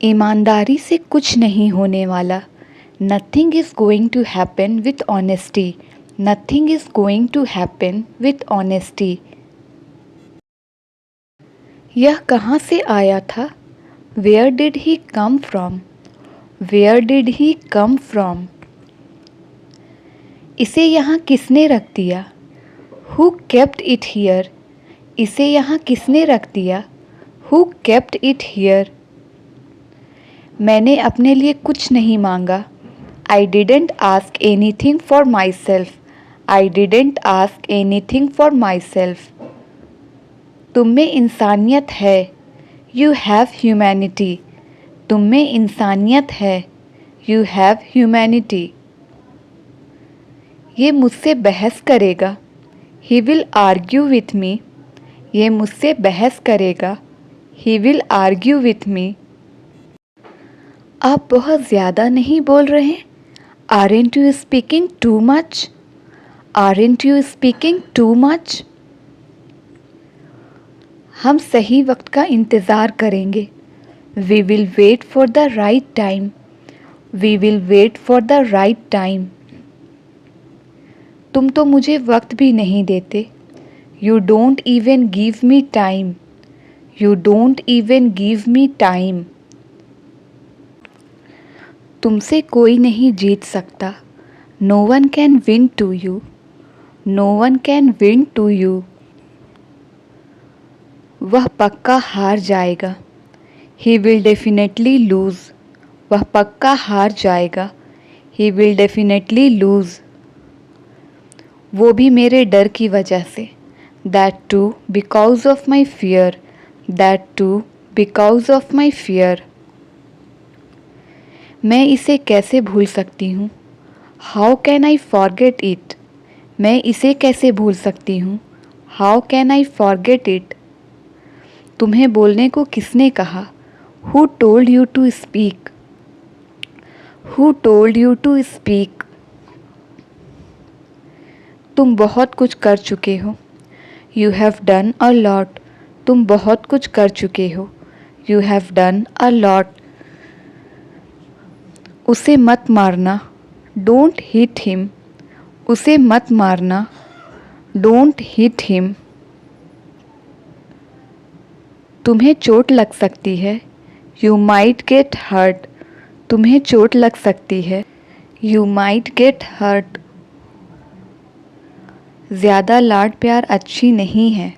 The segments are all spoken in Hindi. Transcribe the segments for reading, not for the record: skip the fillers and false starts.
ईमानदारी से कुछ नहीं होने वाला। Nothing is going to happen with honesty. Nothing is going to happen with honesty. यह कहाँ से आया था? Where did he come from? Where did he come from? इसे यहाँ किसने रख दिया? Who kept it here? इसे यहाँ किसने रख दिया? Who kept it here? मैंने अपने लिए कुछ नहीं मांगा। I didn't ask anything for myself. I didn't ask anything for my self. तुम में इंसानियत है। You have humanity. तुम में इंसानियत है। You have humanity. ये मुझसे बहस करेगा। He will argue with me. ये मुझसे बहस करेगा। He will argue with me. आप बहुत ज़्यादा नहीं बोल रहे? Aren't you speaking too much? Aren't you speaking too much? हम सही वक्त का इंतज़ार करेंगे। We will wait for the right time. We will wait for the right time. तुम तो मुझे वक्त भी नहीं देते। You don't even give me time. You don't even give me time. तुमसे कोई नहीं जीत सकता। No one can win to you. No one can win to you. वह पक्का हार जाएगा। He will definitely lose. वह पक्का हार जाएगा। He will definitely lose. वो भी मेरे डर की वजह से। That too because of my fear. That too because of my fear. मैं इसे कैसे भूल सकती हूँ? How can I forget it? मैं इसे कैसे भूल सकती हूँ? How can I forget it? तुम्हें बोलने को किसने कहा? Who told you to speak? Who told you to speak? तुम बहुत कुछ कर चुके हो। You have done a lot. तुम बहुत कुछ कर चुके हो। You have done a lot. उसे मत मारना। Don't hit him. उसे मत मारना। Don't hit him. तुम्हें चोट लग सकती है। You might get hurt. तुम्हें चोट लग सकती है। You might get hurt. ज़्यादा लाड प्यार अच्छी नहीं है।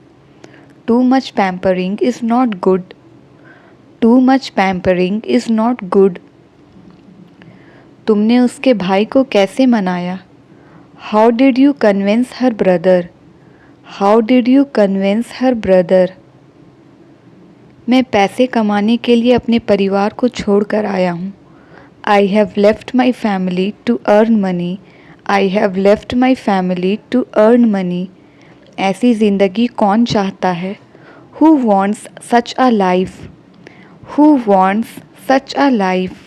Too much pampering is not good. Too much pampering is not good. तुमने उसके भाई को कैसे मनाया? How did you convince her brother? How did you convince her brother? मैं पैसे कमाने के लिए अपने परिवार को छोड़ कर आया हूँ। I have left my family to earn money. I have left my family to earn money. ऐसी ज़िंदगी कौन चाहता है? Who wants such a life? Who wants such a life?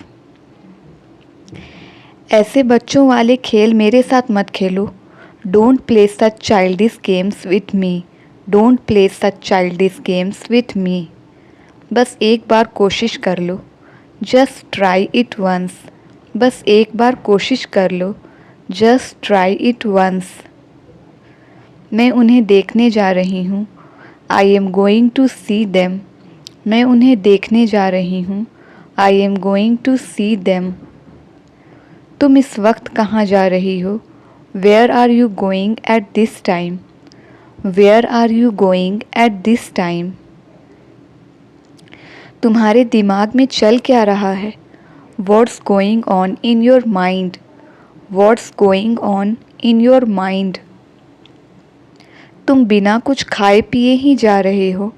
ऐसे बच्चों वाले खेल मेरे साथ मत खेलो। Don't play such childish games with me. Don't play such childish games with me. बस एक बार कोशिश कर लो। Just try it once. बस एक बार कोशिश कर लो। Just try it once. मैं उन्हें देखने जा रही हूँ। I am going to see them. मैं उन्हें देखने जा रही हूँ। I am going to see them. तुम इस वक्त कहाँ जा रही हो? Where are you going at this time? Where are you going at this time? तुम्हारे दिमाग में चल क्या रहा है? What's going on in your mind? What's going on in your mind? तुम बिना कुछ खाए पिए ही जा रहे हो।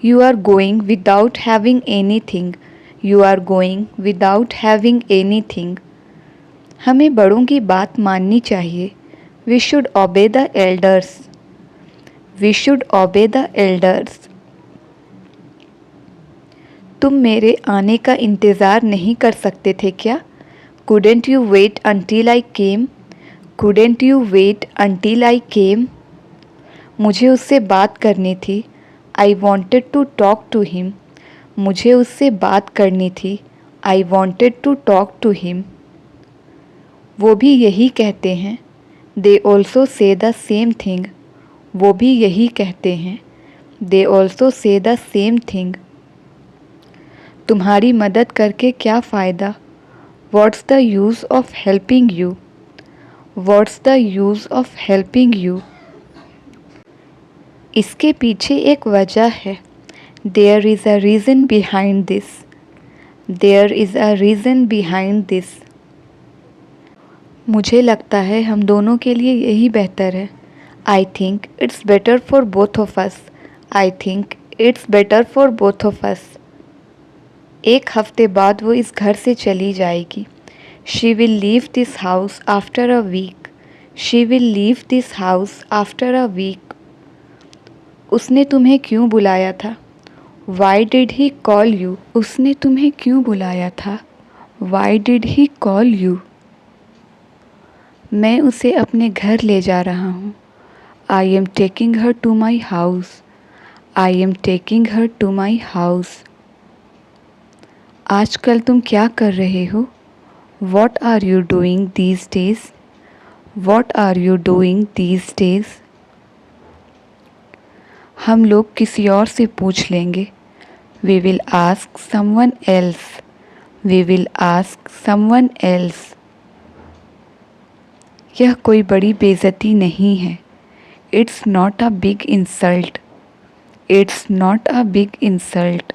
You are going without having anything. You are going without having anything. हमें बड़ों की बात माननी चाहिए। We should obey the elders. We should obey the elders. तुम मेरे आने का इंतज़ार नहीं कर सकते थे क्या? Couldn't you wait until I came? Couldn't you wait until I came? मुझे उससे बात करनी थी। I wanted to talk to him. मुझे उससे बात करनी थी। I wanted to talk to him. वो भी यही कहते हैं। They also say the same thing. वो भी यही कहते हैं। They also say the same thing. तुम्हारी मदद करके क्या फ़ायदा? What's the use of helping you? What's the use of helping you? इसके पीछे एक वजह है। There is a reason behind this. There is a reason behind this. मुझे लगता है हम दोनों के लिए यही बेहतर है। I think it's better for both of us. I think it's better for both of us. एक हफ्ते बाद वो इस घर से चली जाएगी। She will leave this house after a week. She will leave this house after a week. उसने तुम्हें क्यों बुलाया था? Why did he call you? उसने तुम्हें क्यों बुलाया था? Why did he call you? मैं उसे अपने घर ले जा रहा हूँ। I am taking her to my house. I am taking her to my house. आजकल तुम क्या कर रहे हो? What are you doing these days? What are you doing these days? हम लोग किसी और से पूछ लेंगे। We will ask someone else. We will ask someone else. यह कोई बड़ी बेइज्जती नहीं है। It's not a big insult. It's not a big insult.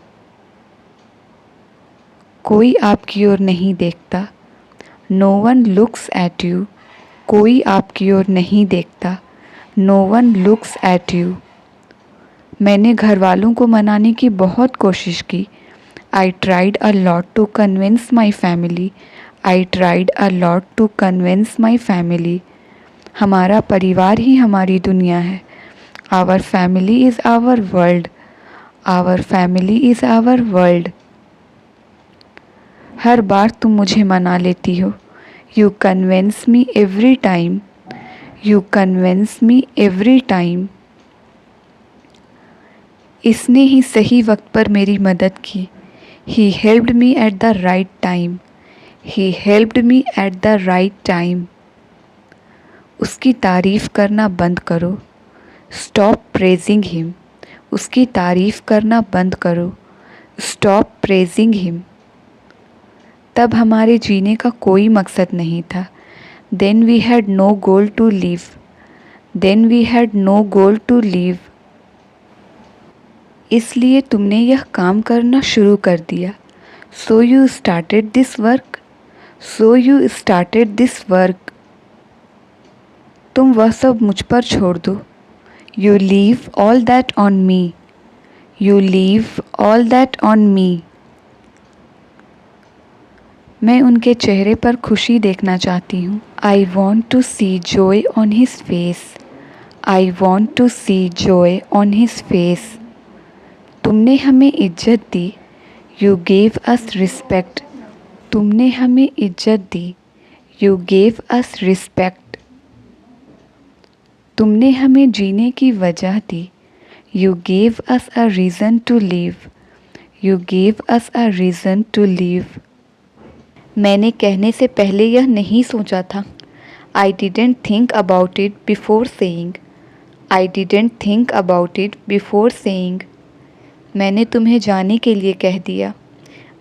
कोई आपकी ओर नहीं देखता। No one looks at you. कोई आपकी ओर नहीं देखता। No one looks at you. मैंने घर वालों को मनाने की बहुत कोशिश की। I tried a lot to convince my family. I tried a lot to convince my family. हमारा परिवार ही हमारी दुनिया है। Our family is our world. Our family is our world. हर बार तुम मुझे मना लेती हो। You convince me every time. You convince me every time. इसने ही सही वक्त पर मेरी मदद की। He helped me at the right time. He helped me at the right time. उसकी तारीफ़ करना बंद करो। Stop praising him. उसकी तारीफ़ करना बंद करो। Stop praising him. तब हमारे जीने का कोई मकसद नहीं था। Then we had no goal to live. Then we had no goal to live. इसलिए तुमने यह काम करना शुरू कर दिया। So you started this work. So you started this work. तुम वह सब मुझ पर छोड़ दो। You leave all that on me. You leave all that on me. मैं उनके चेहरे पर खुशी देखना चाहती हूँ। I want to see joy on his face. I want to see joy on his face. तुमने हमें इज्जत दी। You gave us respect. तुमने हमें इज्जत दी। You gave us respect. तुमने हमें जीने की वजह दी। You gave us a reason to live. You gave us a reason to leave. मैंने कहने से पहले यह नहीं सोचा था। I didn't think about it before saying. I didn't think about it before saying. मैंने तुम्हें जाने के लिए कह दिया।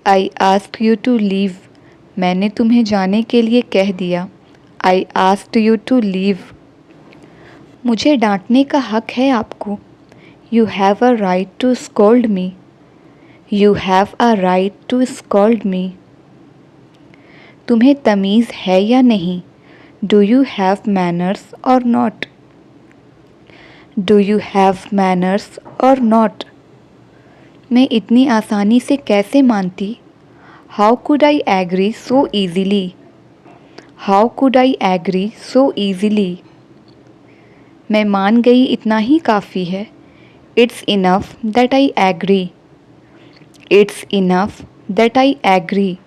I asked you to leave. मैंने तुम्हें जाने के लिए कह दिया। I asked you to leave. मुझे डांटने का हक है आपको। You have a right to scold me. You have a right to scold me. तुम्हें तमीज़ है या नहीं? Do you have manners or not? Do you have manners or not? मैं इतनी आसानी से कैसे मानती? How could I agree so easily? How could I agree so easily? मैं मान गई इतना ही काफ़ी है। It's enough that I agree. It's enough that I agree.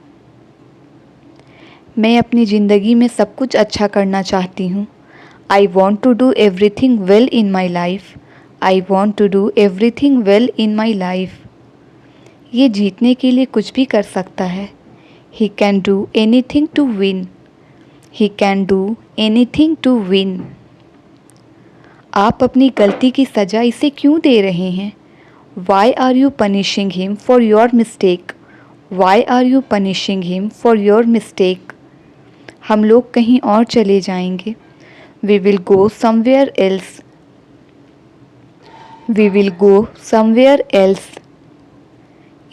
मैं अपनी ज़िंदगी में सब कुछ अच्छा करना चाहती हूँ। I want to do everything well in my life. I want to do everything well in my life. ये जीतने के लिए कुछ भी कर सकता है। He can do anything to win. He can do anything to win. आप अपनी गलती की सज़ा इसे क्यों दे रहे हैं? Why are you punishing him for your mistake? Why are you punishing him for your mistake? हम लोग कहीं और चले जाएंगे। We will go somewhere else. We will go somewhere else.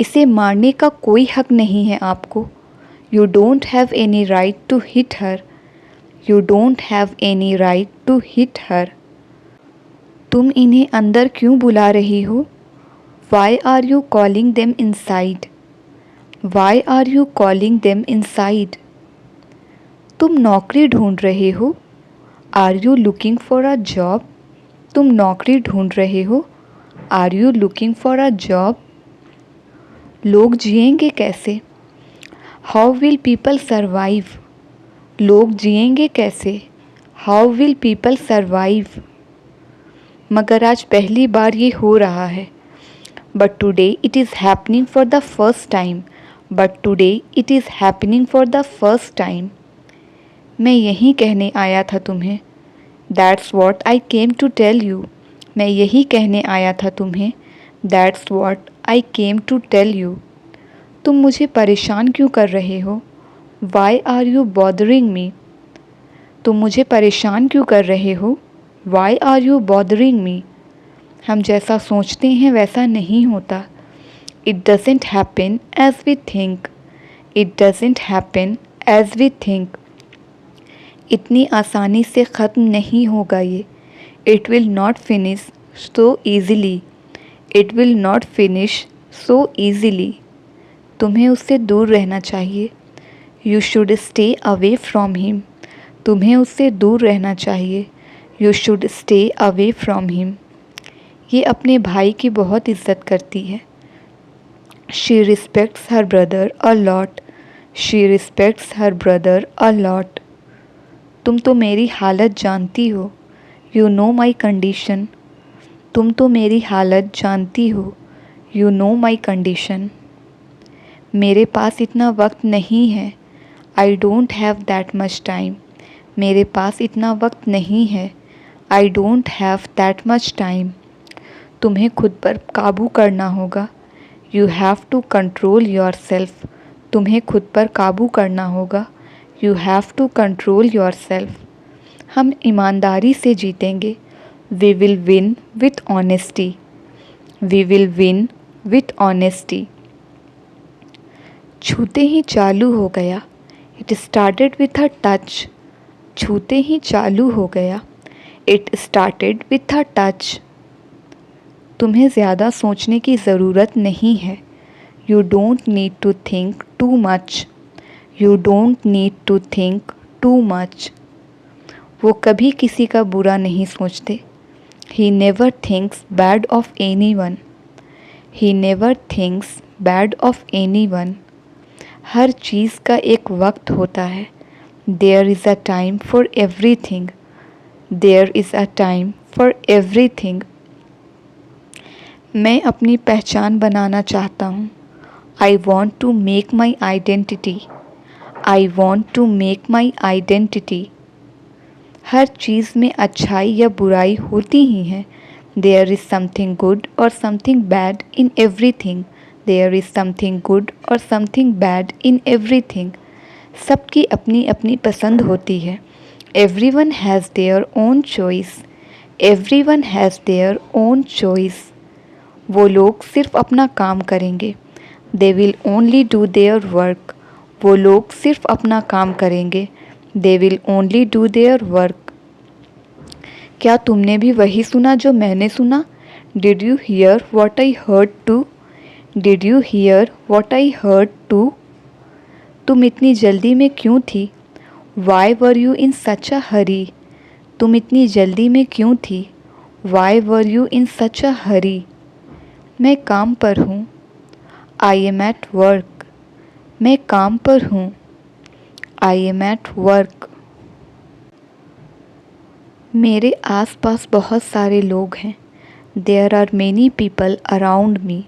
इसे मारने का कोई हक नहीं है आपको। You don't have any right to hit her. You don't have any right to hit her. तुम इन्हें अंदर क्यों बुला रही हो? Why are you calling them inside? Why are you calling them inside? तुम नौकरी ढूंढ रहे हो? Are you looking for a job? तुम नौकरी ढूंढ रहे हो? Are you looking for a job? लोग जिएंगे कैसे? How will people survive? लोग जिएंगे कैसे? How will people survive? मगर आज पहली बार ये हो रहा है। But today it is happening for the first time. But today it is happening for the first time. मैं यही कहने आया था तुम्हें। That's what I came to tell you. मैं यही कहने आया था तुम्हें। That's what I came to tell you. तुम मुझे परेशान क्यों कर रहे हो? Why are you bothering me? तुम मुझे परेशान क्यों कर रहे हो? Why are you bothering me? हम जैसा सोचते हैं वैसा नहीं होता। It doesn't happen as we think. It doesn't happen as we think. इतनी आसानी से ख़त्म नहीं होगा ये। It will not finish so easily. It will not finish so easily. तुम्हें उससे दूर रहना चाहिए। You should stay away from him. तुम्हें उससे दूर रहना चाहिए। You should stay away from him. ये अपने भाई की बहुत इज़्ज़त करती है। She respects her brother a lot. She respects her brother a lot. तुम तो मेरी हालत जानती हो। You know my condition. तुम तो मेरी हालत जानती हो। You know my condition. मेरे पास इतना वक्त नहीं है। I don't have that much time. मेरे पास इतना वक्त नहीं है। I don't have that much time. तुम्हें खुद पर काबू करना होगा। You have to control yourself. तुम्हें खुद पर काबू करना होगा। You have to control yourself. हम ईमानदारी से जीतेंगे। We will win with honesty. We will win with honesty. छूते ही चालू हो गया। It started with a touch. छूते ही चालू हो गया। It started with a touch. तुम्हें ज़्यादा सोचने की ज़रूरत नहीं है। You don't need to think too much. You don't need to think too much. वो कभी किसी का बुरा नहीं सोचते। He never thinks bad of anyone. He never thinks bad of anyone. हर चीज़ का एक वक्त होता है। There is a time for everything. There is a time for everything. मैं अपनी पहचान बनाना चाहता हूँ। I want to make my identity. I want to make my identity. हर चीज़ में अच्छाई या बुराई होती ही है। There is something good or something bad in everything. There is something good or something bad in everything. सबकी अपनी अपनी पसंद होती है। Everyone has their own choice. Everyone has their own choice. वो लोग सिर्फ अपना काम करेंगे। They will only do their work. वो लोग सिर्फ अपना काम करेंगे। They will only do their work. क्या तुमने भी वही सुना जो मैंने सुना? Did you hear what I heard too? Did you hear what I heard too? तुम इतनी जल्दी में क्यों थी? Why were you in such a hurry? तुम इतनी जल्दी में क्यों थी? Why were you in such a hurry? मैं काम पर हूँ। I am at work. मैं काम पर हूँ। I am at work. मेरे आसपास बहुत सारे लोग हैं। There are many people around me.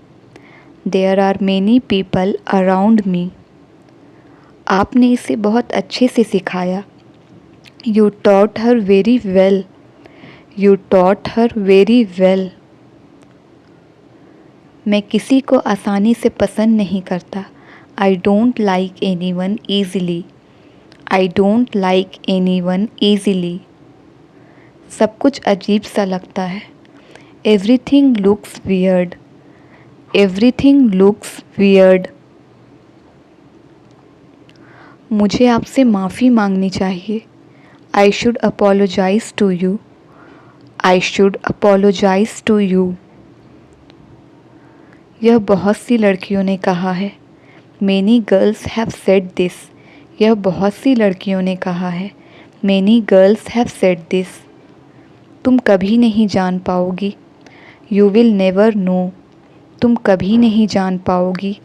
There are many people around me. आपने इसे बहुत अच्छे से सिखाया. You taught her very well. You taught her very well. मैं किसी को आसानी से पसंद नहीं करता. I don't like anyone easily. I don't like anyone easily. सब कुछ अजीब सा लगता है. Everything looks weird. Everything looks weird. मुझे आपसे माफ़ी मांगनी चाहिए. I should apologize to you. I should apologize to you. यह बहुत सी लड़कियों ने कहा है. Many girls have said this. यह बहुत सी लड़कियों ने कहा है. Many girls have said this. तुम कभी नहीं जान पाओगी. You will never know. तुम कभी नहीं जान पाओगी.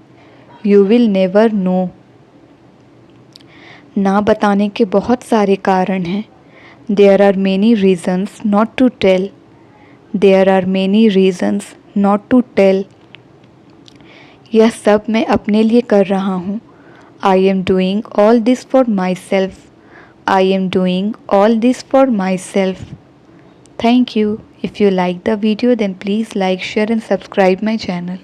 You will never know. ना बताने के बहुत सारे कारण हैं. There are many reasons not to tell. There are many reasons not to tell. यह सब मैं अपने लिए कर रहा हूँ. I am doing all this for myself. I am doing all this for myself. Thank you. If you like the video, then please like, share and subscribe my channel.